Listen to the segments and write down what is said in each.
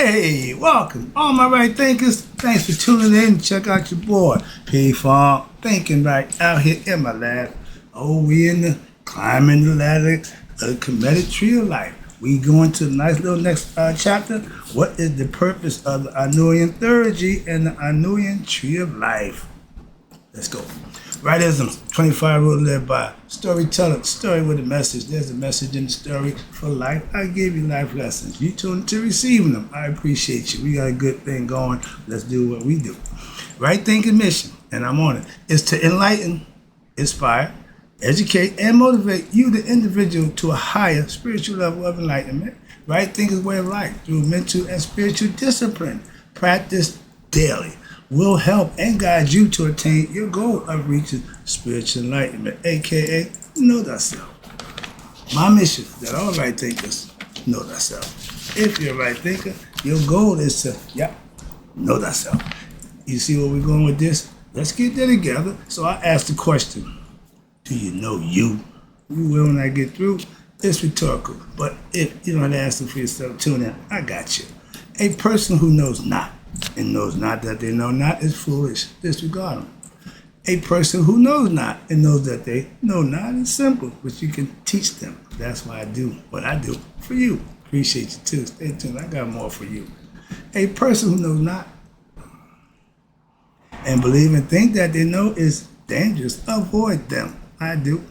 Hey, welcome, all my right thinkers. Thanks for tuning in. Check out your boy, P Farm, thinking right out here in my lab. Oh, we in the climbing the ladder of the comedic tree of life. We going to the nice little next chapter. What is the purpose of the Anunian Theurgy and the Anunian tree of life? Let's go. Wrightism, 25 rule led by storyteller, story with a message. There's a message in the story for life. I give you life lessons. You tune to receiving them. I appreciate you. We got a good thing going. Let's do what we do. Right thinking mission, and I'm on it, is to enlighten, inspire, educate, and motivate you, the individual, to a higher spiritual level of enlightenment. Right thinking way of life through mental and spiritual discipline. Practice daily will help and guide you to attain your goal of reaching spiritual enlightenment, aka know thyself. My mission is that all right thinkers know thyself. If you're a right thinker, your goal is to, know thyself. You see where we're going with this? Let's get that together. So I asked the question, do you know you? You will when I get through. It's rhetorical, but if you don't have to answer for yourself, tune in. I got you. A person who knows not and knows not that they know not is foolish. Disregard them. A person who knows not and knows that they know not is simple, but you can teach them. That's why I do what I do for you. Appreciate you too. Stay tuned. I got more for you. A person who knows not and believe and think that they know is dangerous. Avoid them. I do.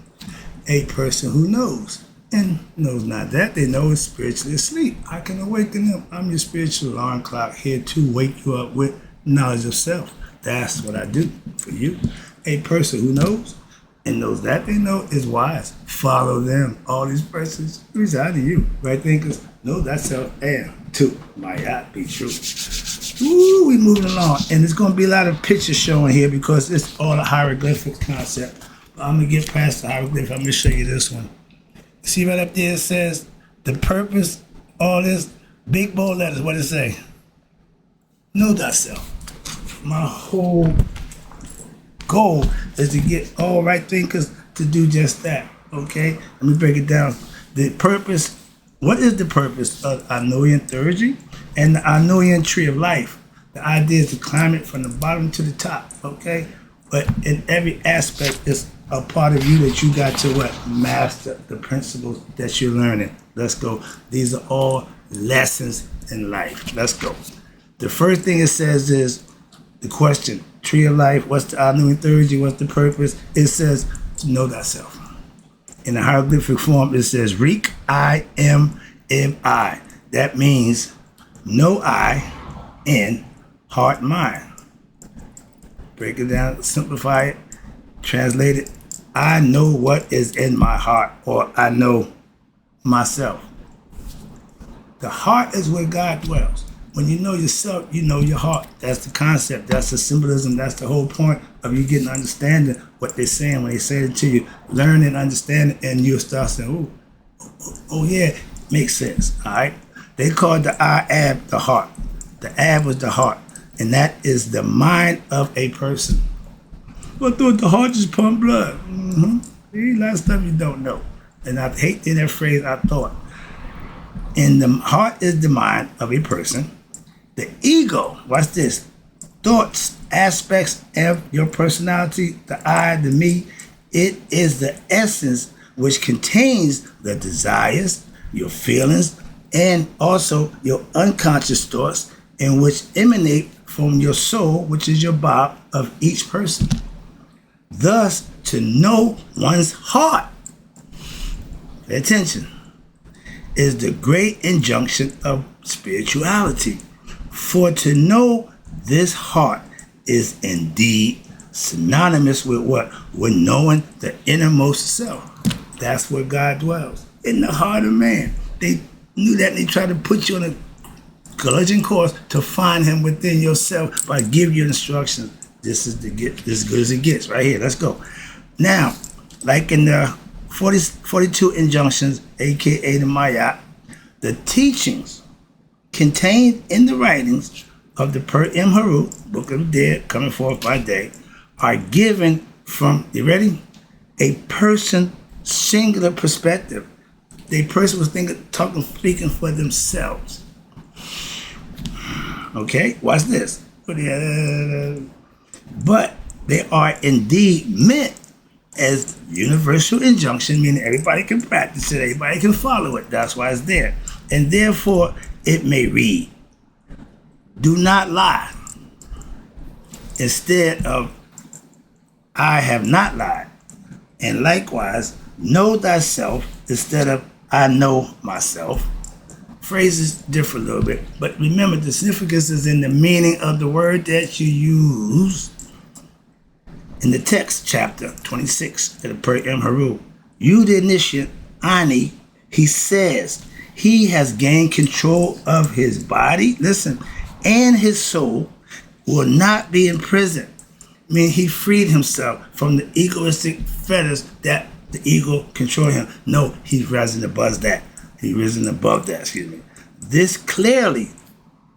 A person who knows and knows not that they know is spiritually asleep. I can awaken them. I'm your spiritual alarm clock here to wake you up with knowledge of self. That's what I do for you. A person who knows and knows that they know is wise. Follow them. All these persons reside in you. Right thinkers, know thyself and too might be true. Ooh, we moving along. And there's going to be a lot of pictures showing here because it's all a hieroglyphic concept. But I'm going to get past the hieroglyph. I'm going to show you this one. See right up there it says, the purpose, all this, big bold letters, what it say? Know thyself. My whole goal is to get all right thinkers to do just that, okay? Let me break it down. The purpose, what is the purpose of Anunian Theurgy and the Anunian tree of life? The idea is to climb it from the bottom to the top, okay? But in every aspect, it's a part of you that you got to master the principles that you're learning. Let's go. These are all lessons in life. Let's go. The first thing it says is the question, tree of life, what's the Anunian Theurgy, what's the purpose? It says to know thyself. In the hieroglyphic form, it says WRIGHT, I. That means know I in heart, mind. Break it down, simplify it, translate it. I know what is in my heart, or I know myself. The heart is where God dwells. When you know yourself, you know your heart. That's the concept. That's the symbolism. That's the whole point of you getting understanding what they're saying when they say it to you. Learn and understand it, and you'll start saying, oh yeah, makes sense. All right. They called the ab the heart. The ab was the heart, and that is the mind of a person. Well, I thought the heart just pump blood. See, a lot of stuff you don't know. And I hate that phrase, I thought. And the heart is the mind of a person. The ego, watch this, thoughts, aspects of your personality, the I, the me, it is the essence which contains the desires, your feelings, and also your unconscious thoughts, and which emanate from your soul, which is your Bob of each person. Thus, to know one's heart, pay attention, is the great injunction of spirituality. For to know this heart is indeed synonymous with what? With knowing the innermost self. That's where God dwells, in the heart of man. They knew that, and they tried to put you on a collision course to find him within yourself by giving you instructions. This is as good as it gets right here. Let's go. Now, like in the 42 injunctions, aka the Mayat, the teachings contained in the writings of the Per Imharu, Book of the Dead, coming forth by day, are given from, you ready? A person singular perspective. The person was speaking for themselves. Okay, watch this. But they are indeed meant as universal injunction, meaning everybody can practice it, everybody can follow it. That's why it's there. And therefore, it may read, do not lie, instead of I have not lied. And likewise, know thyself instead of I know myself. Phrases differ a little bit, but remember the significance is in the meaning of the word that you use. In the text, chapter 26, in the Per Im Haru, you the initiate, Ani, he says, he has gained control of his body, listen, and his soul will not be imprisoned. I mean, he freed himself from the egoistic fetters that the ego controlled him. No, he's risen above that. He's risen above that, excuse me. This clearly,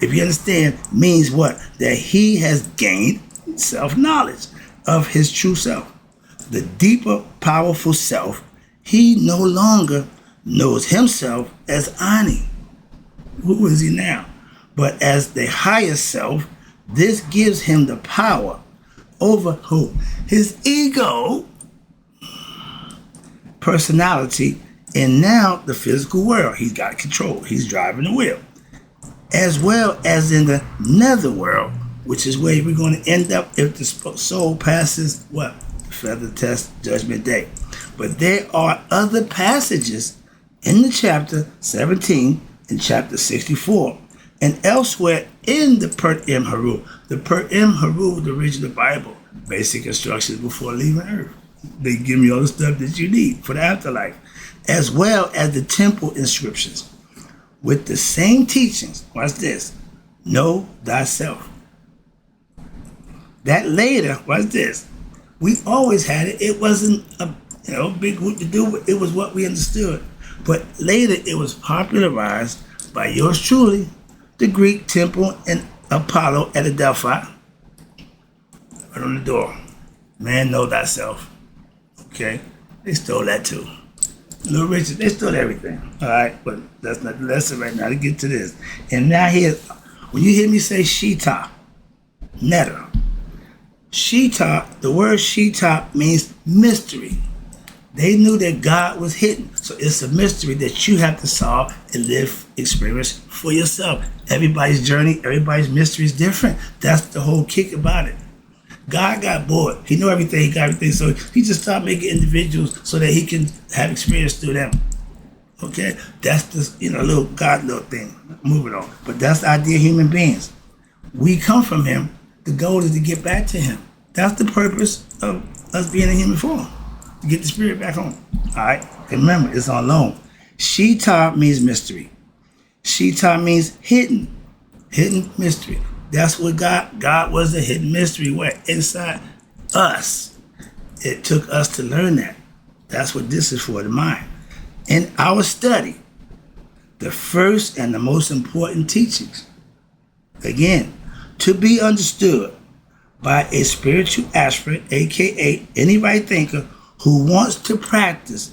if you understand, means what? That he has gained self-knowledge of his true self. The deeper, powerful self, he no longer knows himself as Ani. Who is he now? But as the higher self, this gives him the power over who? His ego, personality, and now the physical world. He's got control. He's driving the wheel. As well as in the netherworld, which is where we're going to end up if the soul passes what? Feather test, judgment day. But there are other passages in the chapter 17 and chapter 64 and elsewhere in the Per Im Haru. The Per Im Haru, the original Bible, basic instructions before leaving Earth. They give you all the stuff that you need for the afterlife, as well as the temple inscriptions with the same teachings. Watch this. Know thyself. That later, watch this. We always had it. It wasn't a big whoop to do. It was what we understood. But later it was popularized by yours truly, the Greek temple and Apollo at Delphi. Right on the door. Man, know thyself. Okay? They stole that too. Little Richard, they stole everything. All right? But that's not the lesson right now. To get to this. And now here, when you hear me say Shita, Netta, Shita, the word Shita means mystery. They knew that God was hidden. So it's a mystery that you have to solve and live, experience for yourself. Everybody's journey, everybody's mystery is different. That's the whole kick about it. God got bored. He knew everything, he got everything. So he just started making individuals so that he can have experience through them. Okay? That's just, little God little thing. Moving on. But that's the idea of human beings. We come from him. The goal is to get back to him. That's the purpose of us being in human form. To get the spirit back home. All right? And remember, it's on loan. Shita means mystery. Shita means hidden. Hidden mystery. That's what God was a hidden mystery. Where inside us. It took us to learn that. That's what this is for, the mind. In our study, the first and the most important teachings, again, to be understood by a spiritual aspirant, aka any right thinker who wants to practice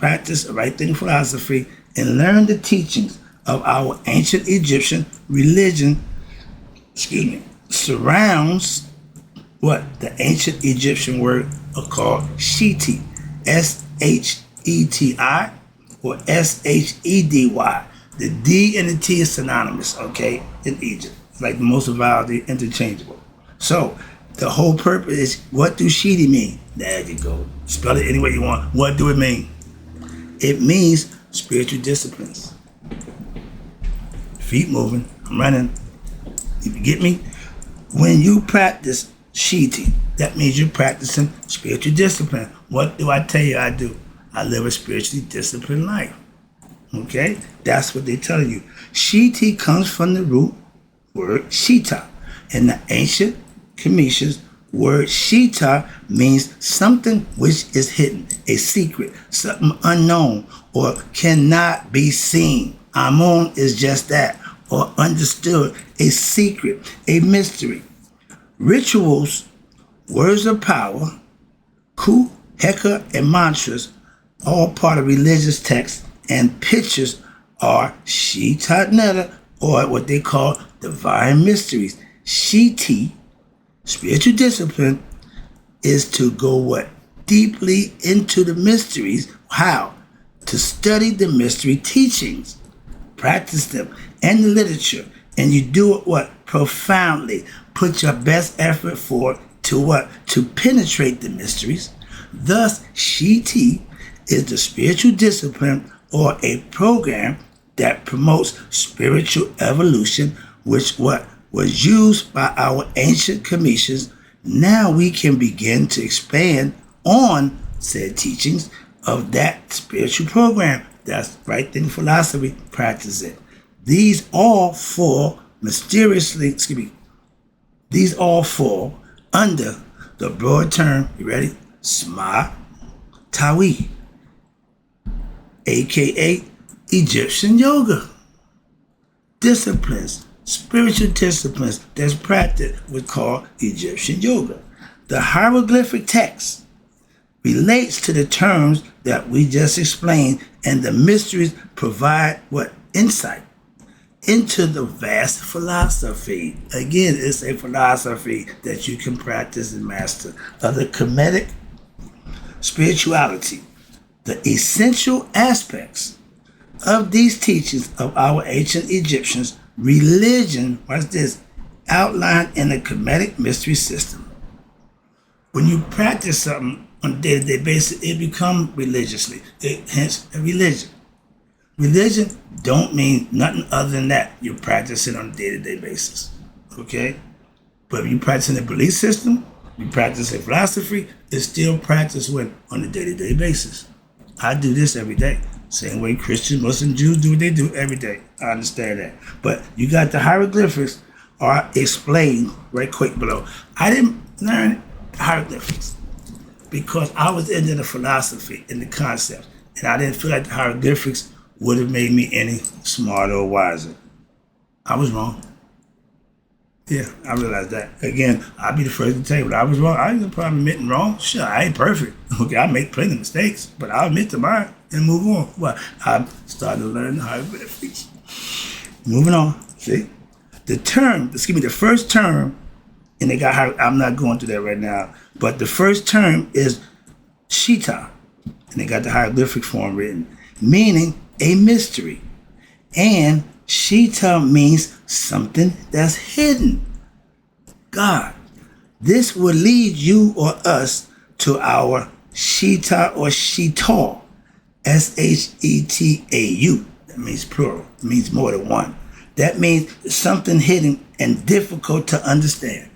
right thinking philosophy and learn the teachings of our ancient Egyptian religion, surrounds what the ancient Egyptian word are called Sheti, S-H-E-T-I or S-H-E-D-Y. The D and the T is synonymous, okay, in Egypt. Like the most validly interchangeable. So the whole purpose is, what do Sheti mean? There you go. Spell it any way you want. What do it mean? It means spiritual disciplines. Feet moving, I'm running. You get me? When you practice Sheti, that means you're practicing spiritual discipline. What do I tell you I do? I live a spiritually disciplined life. Okay? That's what they're telling you. Sheti comes from the root word Shita. In the ancient Kemetians, word Shita means something which is hidden, a secret, something unknown, or cannot be seen. Amun is just that, or understood, a secret, a mystery. Rituals, words of power, ku, heka, and mantras, all part of religious texts, and pictures are Shita Netta, or what they call divine mysteries. Shiti, spiritual discipline, is to go what? Deeply into the mysteries. How? To study the mystery teachings, practice them, and the literature. And you do it what? Profoundly. Put your best effort forward to what? To penetrate the mysteries. Thus, Shiti is the spiritual discipline or a program that promotes spiritual evolution, which what was used by our ancient Commissions. Now we can begin to expand on said teachings of that spiritual program. That's right in philosophy, practice it. These all fall these all fall under the broad term, you ready? Sma Tawi, aka Egyptian yoga. Disciplines, spiritual disciplines that's practiced we call Egyptian yoga. The hieroglyphic text relates to the terms that we just explained, and the mysteries provide what? Insight into the vast philosophy. Again, it's a philosophy that you can practice and master of the Kemetic spirituality. The essential aspects of these teachings of our ancient Egyptians religion, watch this, outlined in the Kemetic mystery system. When you practice something on a day-to-day basis, it becomes religiously. Hence, a religion. Religion don't mean nothing other than that. You practice it on a day-to-day basis. Okay? But if you practice in a belief system, you practice a philosophy, it's still practiced when? On a day-to-day basis. I do this every day. Same way Christians, Muslims, Jews do what they do every day. I understand that. But you got the hieroglyphics are explained right quick below. I didn't learn hieroglyphics because I was into the philosophy and the concepts. And I didn't feel like the hieroglyphics would have made me any smarter or wiser. I was wrong. Yeah, I realized that. Again, I'll be the first to tell you when I was wrong. I ain't probably admitting wrong. Sure, I ain't perfect. Okay, I make plenty of mistakes, but I'll admit to mine and move on. Well, I'm starting to learn the hieroglyphics. Moving on, see? The first term, and they got, I'm not going through that right now, but the first term is Shita, and they got the hieroglyphic form written, meaning a mystery. And Shita means something that's hidden. God. This will lead you or us to our Shita or Shitar. Shetau. That means plural. It means more than one. That means something hidden and difficult to understand.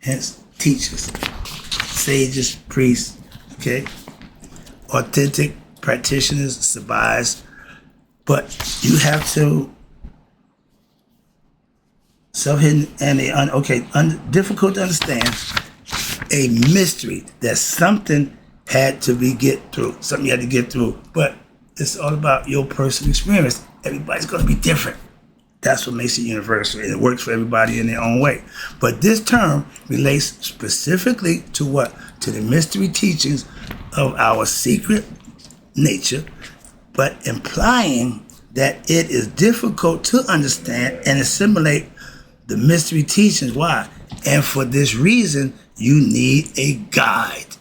Hence, teachers, sages, priests, okay? Authentic practitioners, sabbis. But you have to self-hidden and difficult to understand, a mystery that something had to be get through, something you had to get through. But it's all about your personal experience. Everybody's going to be different. That's what makes it universal, and it works for everybody in their own way. But this term relates specifically to what? To the mystery teachings of our secret nature, but implying that it is difficult to understand and assimilate the mystery teachings. Why? And for this reason, you need a guide.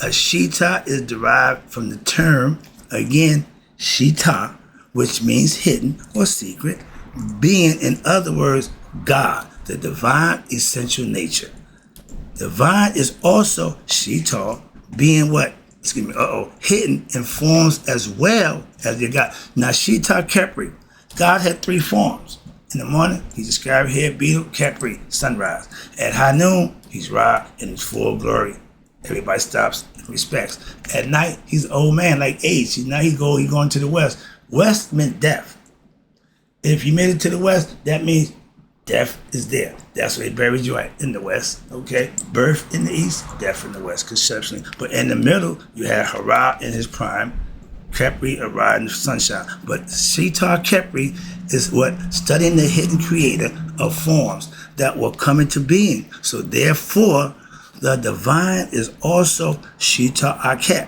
A Shita is derived from the term, again, Shita, which means hidden or secret, being, in other words, God, the divine essential nature. Divine is also Shita, being what? Hidden in forms as well as you got. Now, Shita Kepri, God had three forms. In the morning, he's described here, Beetle, Kepri, sunrise. At high noon, he's Ra in his full glory. Everybody stops and respects. At night, he's an old man, like age. Now he's going to the west. West meant death. If you made it to the west, that means death is there. That's where they buried you at, in the west, okay? Birth in the east, death in the west, conceptually. But in the middle, you had Hara in his prime, Kepri, Ra in the sunshine. But Shita Kepri is what? Studying the hidden creator of forms that will come into being. So therefore, the divine is also Shita Akep,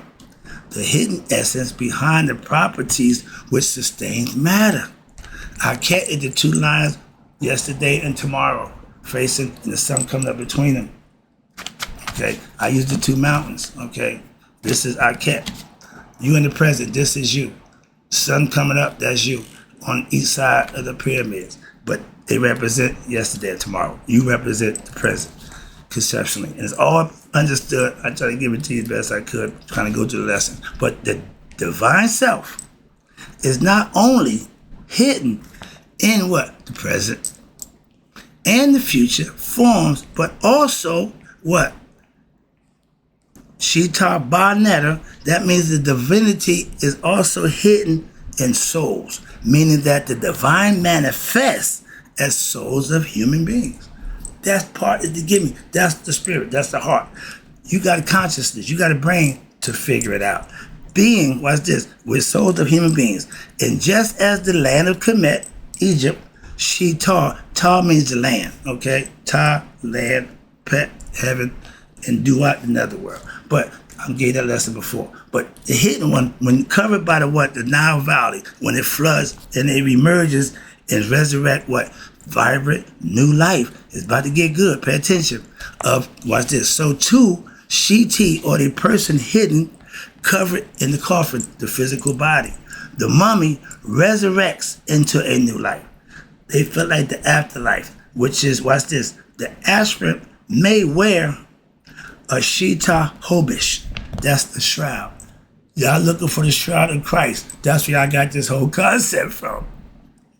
the hidden essence behind the properties which sustains matter. Aket is the two lines, yesterday and tomorrow, facing, and the sun coming up between them. Okay, I use the two mountains. Okay, this is Aket. You in the present, this is you. Sun coming up, that's you on each side of the pyramids. But they represent yesterday and tomorrow. You represent the present conceptually. And it's all understood. I try to give it to you as best I could, kind of go through the lesson. But the divine self is not only hidden in what? The present and the future forms, but also what? Shita Ba Neter, that means the divinity is also hidden in souls, meaning that the divine manifests as souls of human beings. That's part of the giving. That's the spirit. That's the heart. You got a consciousness. You got a brain to figure it out. Being, watch this, with souls of human beings. And just as the land of Kemet, Egypt, Shita, Ta means the land, okay? Ta, land, Pet, heaven, and Duat, the netherworld. But I gave that lesson before. But the hidden one, when covered by the Nile Valley, when it floods and it emerges and resurrect what? Vibrant new life. It's about to get good. Pay attention. Watch this. So too, Shiti, or the person hidden, covered in the coffin, the physical body. The mummy resurrects into a new life. They feel like the afterlife, which is, watch this, the aspirant may wear a Shita Hobish. That's the shroud. Y'all looking for the shroud of Christ. That's where I got this whole concept from.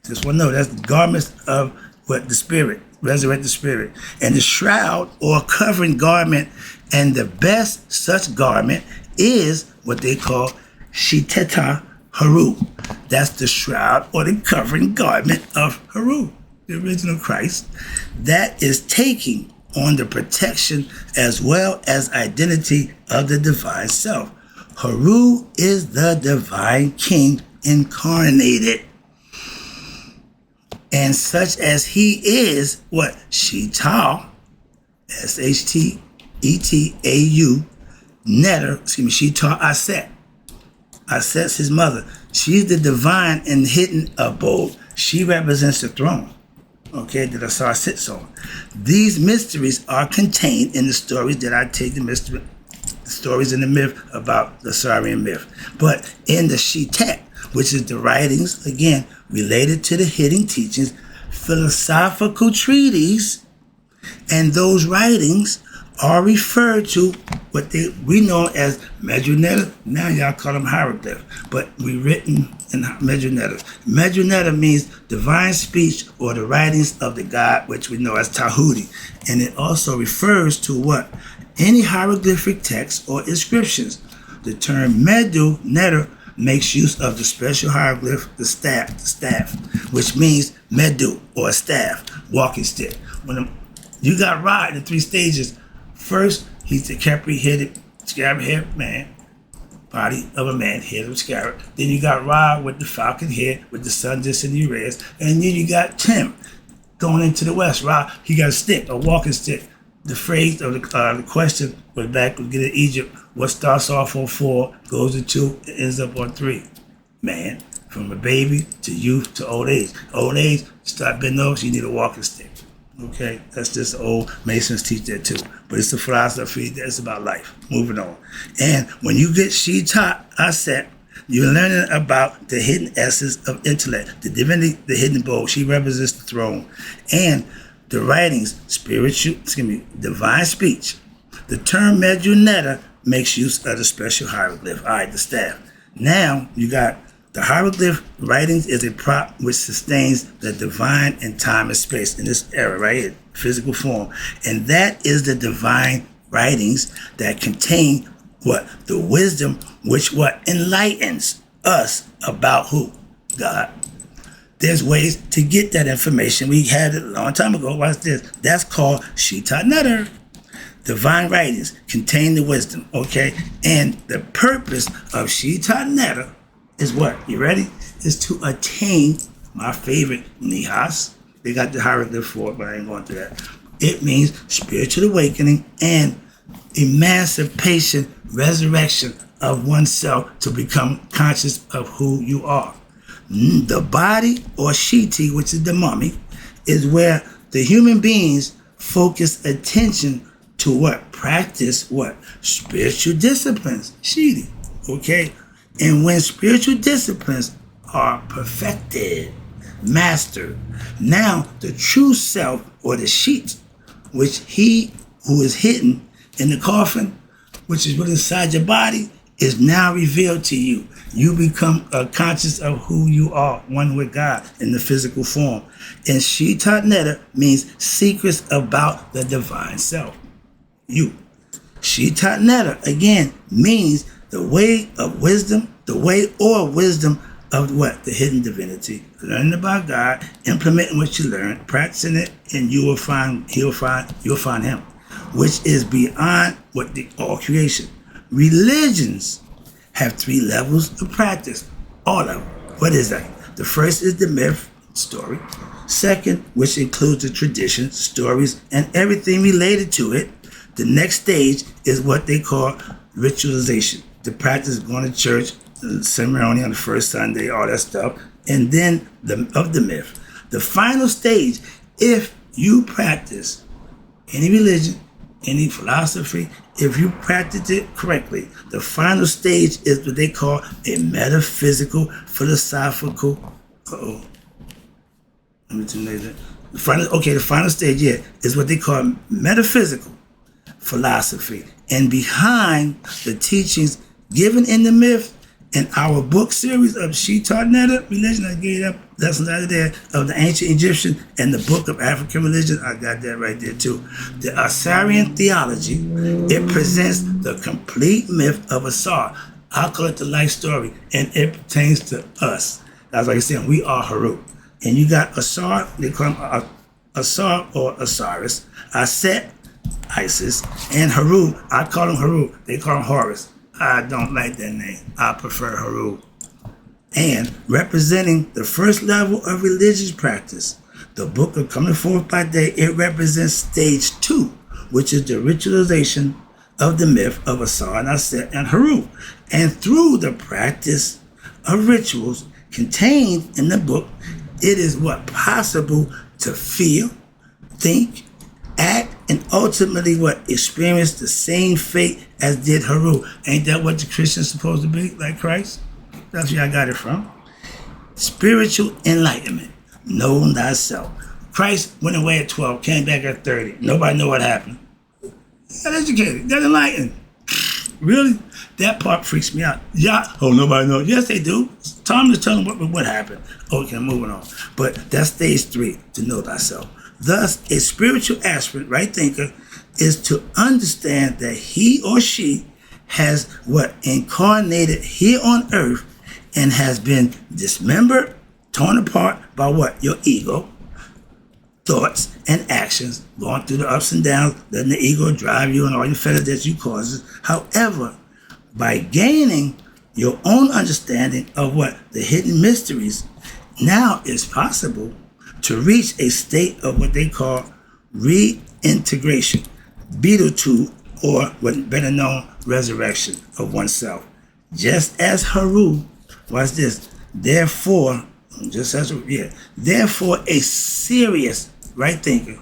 Just want to know, that's the garments of what? The spirit, resurrect the spirit. And the shroud or covering garment, and the best such garment is what they call Shiteta Haru. That's the shroud or the covering garment of Haru, the original Christ. That is taking on the protection as well as identity of the divine self. Haru is the divine king incarnated. And such as he is, what? Shita, Shteetau, Neter, Shita Aset. Aset's his mother. She's the divine and hidden abode. She represents the throne, okay, that Asar sits on. These mysteries are contained in the stories that I take the stories in the myth about the Asarian myth. But in the Shitek, which is the writings, again, related to the hidden teachings, philosophical treatises, and those writings are referred to what we know as Medjugorje. Now y'all call them hieroglyphs, but we written in Medjugorje. Medjugorje means divine speech or the writings of the God, which we know as Tahuti. And it also refers to what? Any hieroglyphic text or inscriptions. The term Medu, Neter, makes use of the special hieroglyph, the staff, which means Medu, or a staff, walking stick. When you got Ra in the three stages, first, he's the Capri-headed, scarab-headed man, body of a man, head of a scarab. Then you got Ra with the falcon head, with the sun just in the Uranus. And then you got Tim going into the west. Ra, he got a stick, a walking stick. The phrase of the question was back when we get in Egypt, what starts off on 4, goes to 2, and ends up on 3. Man, from a baby to youth to old age. Old age, start bending over, you need a walking stick. Okay, that's just old Masons teach that too. But it's a philosophy that's about life. Moving on. And when you get Shita Aset, you're learning about the hidden essence of intellect, the divinity, the hidden bowl. She represents the throne. And the writings, divine speech. The term Medjugorje makes use of the special hieroglyph. All right, the staff. Now you got the hieroglyph writings is a prop which sustains the divine in time and space in this era right here, physical form. And that is the divine writings that contain what? The wisdom which what? Enlightens us about who? God. There's ways to get that information. We had it a long time ago. Watch this. That's called Shita Neter. Divine writings contain the wisdom, okay? And the purpose of Shita Neter is what? You ready? Is to attain my favorite Nihas. They got the hieroglyph for it, but I ain't going through that. It means spiritual awakening and emancipation, resurrection of oneself to become conscious of who you are. The body, or shiti, which is the mummy, is where the human beings focus attention to what? Practice what? Spiritual disciplines. Shiti. Okay? And when spiritual disciplines are perfected, mastered, now the true self, or the sheet, which he who is hidden in the coffin, which is within inside your body, is now revealed to you. You become conscious of who you are, one with God in the physical form. And Shita Netta means secrets about the divine self. You. Shita Netta, again, means the way of wisdom, the way or wisdom of what? The hidden divinity. Learning about God, implementing what you learn, practicing it, and you'll find him, which is beyond what all creation. Religions have 3 levels of practice. All of them. What is that? The first is the myth, story. Second, which includes the tradition, stories, and everything related to it. The next stage is what they call ritualization. The practice of going to church, the ceremony on the first Sunday, all that stuff. And then of the myth. The final stage, if you practice any religion, any philosophy, if you practice it correctly, the final stage is what they call a metaphysical, philosophical. Let me tell you that. The final stage, is what they call metaphysical philosophy. And behind the teachings given in the myth, in our book series of Shita Netta religion, I gave up lessons out of there of the ancient Egyptian and the book of African religion. I got that right there too. The Assyrian theology, it presents the complete myth of Asar. I call it the life story, and it pertains to us. That's like I said, we are Haru. And you got Asar, they call him Asar or Osiris, Aset, Isis, and Haru, I call him Haru, they call him Horus. I don't like that name. I prefer Haru. And representing the first level of religious practice, the book of Coming Forth by Day, it represents stage 2, which is the ritualization of the myth of Asar and Aset and Haru. And through the practice of rituals contained in the book, it is what? Possible to feel, think, act, and ultimately what? Experience the same fate as did Haru. Ain't that what the Christians supposed to be, like Christ? That's where I got it from. Spiritual enlightenment. Know thyself. Christ went away at 12, came back at 30. Nobody know what happened. Got educated, got enlightened. Really? That part freaks me out. Yeah. Oh, nobody knows. Yes, they do. Tom is telling what happened. Okay, moving on. But that's stage 3, to know thyself. Thus, a spiritual aspirant, right thinker, is to understand that he or she has what? Incarnated here on earth and has been dismembered, torn apart by what? Your ego, thoughts, and actions, going through the ups and downs, letting the ego drive you and all your fetters that you causes. However, by gaining your own understanding of what? The hidden mysteries, now it's possible to reach a state of what they call reintegration, Beatitude, or what better known, resurrection of oneself. Just as Haru, watch this, therefore a serious right thinker,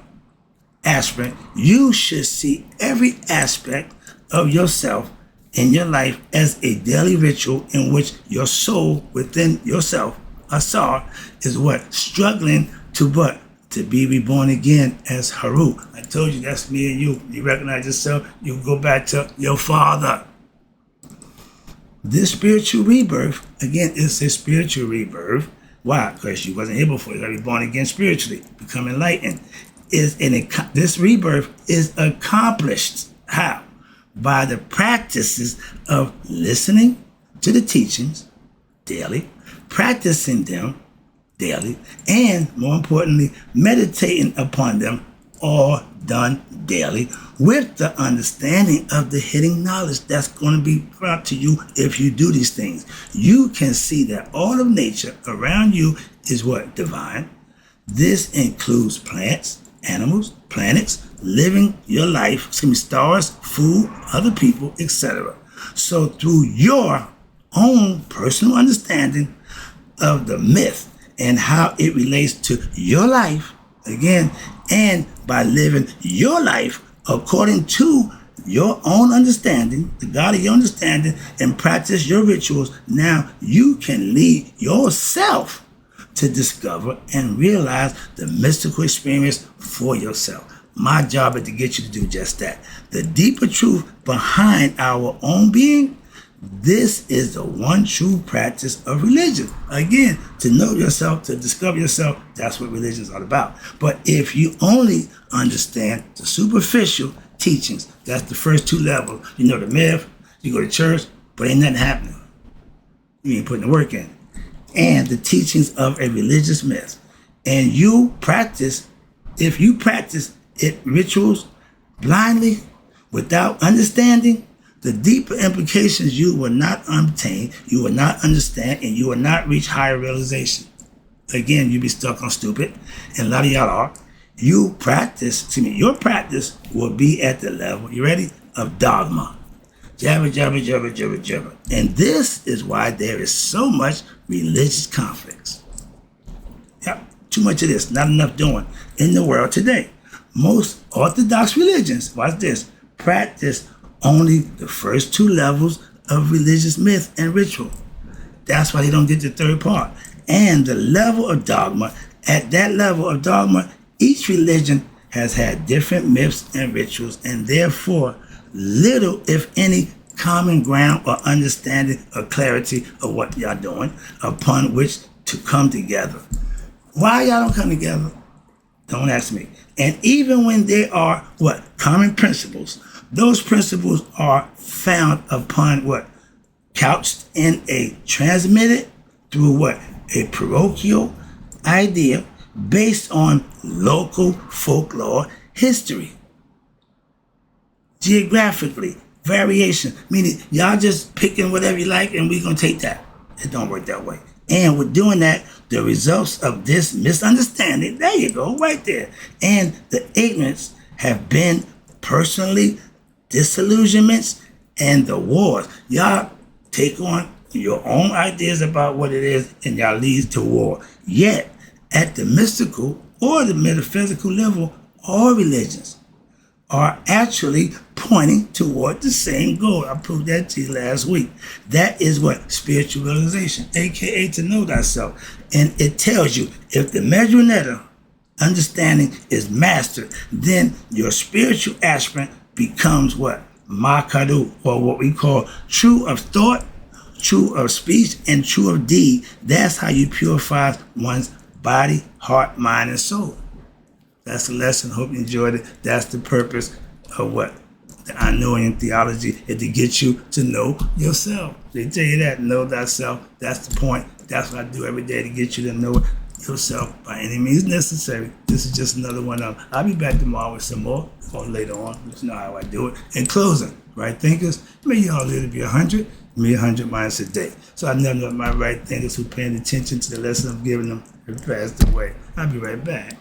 aspirant, you should see every aspect of yourself in your life as a daily ritual in which your soul within yourself, Asar, is what? Struggling to what? To be reborn again as Haru. I told you that's me and you. You recognize yourself, you go back to your father. This spiritual rebirth, again, it's a spiritual rebirth. Why? Because you wasn't able for it. You got to be born again spiritually, become enlightened. This rebirth is accomplished. How? By the practices of listening to the teachings daily, practicing them daily, and more importantly, meditating upon them, all done daily, with the understanding of the hidden knowledge that's going to be brought to you if you do these things. You can see that all of nature around you is what? Divine. This includes plants, animals, planets, living your life, stars, food, other people, etc. So through your own personal understanding of the myth and how it relates to your life, again, and by living your life according to your own understanding, the God of your understanding, and practice your rituals, now you can lead yourself to discover and realize the mystical experience for yourself. My job is to get you to do just that. The deeper truth behind our own being, this is the one true practice of religion. Again, to know yourself, to discover yourself, that's what religion is all about. But if you only understand the superficial teachings, that's the first two levels. You know the myth, you go to church, but ain't nothing happening. You ain't putting the work in. And the teachings of a religious myth. And you practice, if you practice it rituals blindly, without understanding, the deeper implications you will not obtain, you will not understand, and you will not reach higher realization. Again, you'll be stuck on stupid, and a lot of y'all are. Your practice will be at the level, you ready, of dogma. Jabber, jabber, jabber, jabber, jabber. And this is why there is so much religious conflicts. Yep, too much of this, not enough doing in the world today. Most Orthodox religions, watch this, practice only the first two levels of religious myth and ritual. That's why they don't get the third part. And the level of dogma, at that level of dogma, each religion has had different myths and rituals, and therefore little, if any, common ground or understanding or clarity of what y'all doing upon which to come together. Why y'all don't come together? Don't ask me. And even when there are common principles, those principles are found upon couched in a transmitted through a parochial idea based on local folklore history. Geographically, variation, meaning y'all just picking whatever you like and we're going to take that. It don't work that way. And with doing that, the results of this misunderstanding, there you go, right there, and the ignorance have been personally disillusionments and the wars. Y'all take on your own ideas about what it is and y'all leads to war. Yet, at the mystical or the metaphysical level, all religions are actually pointing toward the same goal. I proved that to you last week. That is spiritual realization, aka to know thyself. And it tells you if the measurinetta understanding is mastered, then your spiritual aspirant becomes Makadu, or what we call true of thought, true of speech, and true of deed. That's how you purify one's body, heart, mind, and soul. That's the lesson. Hope you enjoyed it. That's the purpose of the Anunian theology, is to get you to know yourself. They tell you that, know thyself. That's the point. That's what I do every day, to get you to know yourself by any means necessary. This is just another one of them. I'll be back tomorrow with some more, or later on. You know how I do it. In closing, right thinkers, may you all live to be 100, me 100 miles a day. So I never know my right thinkers who paying attention to the lesson I'm giving them have passed away. I'll be right back.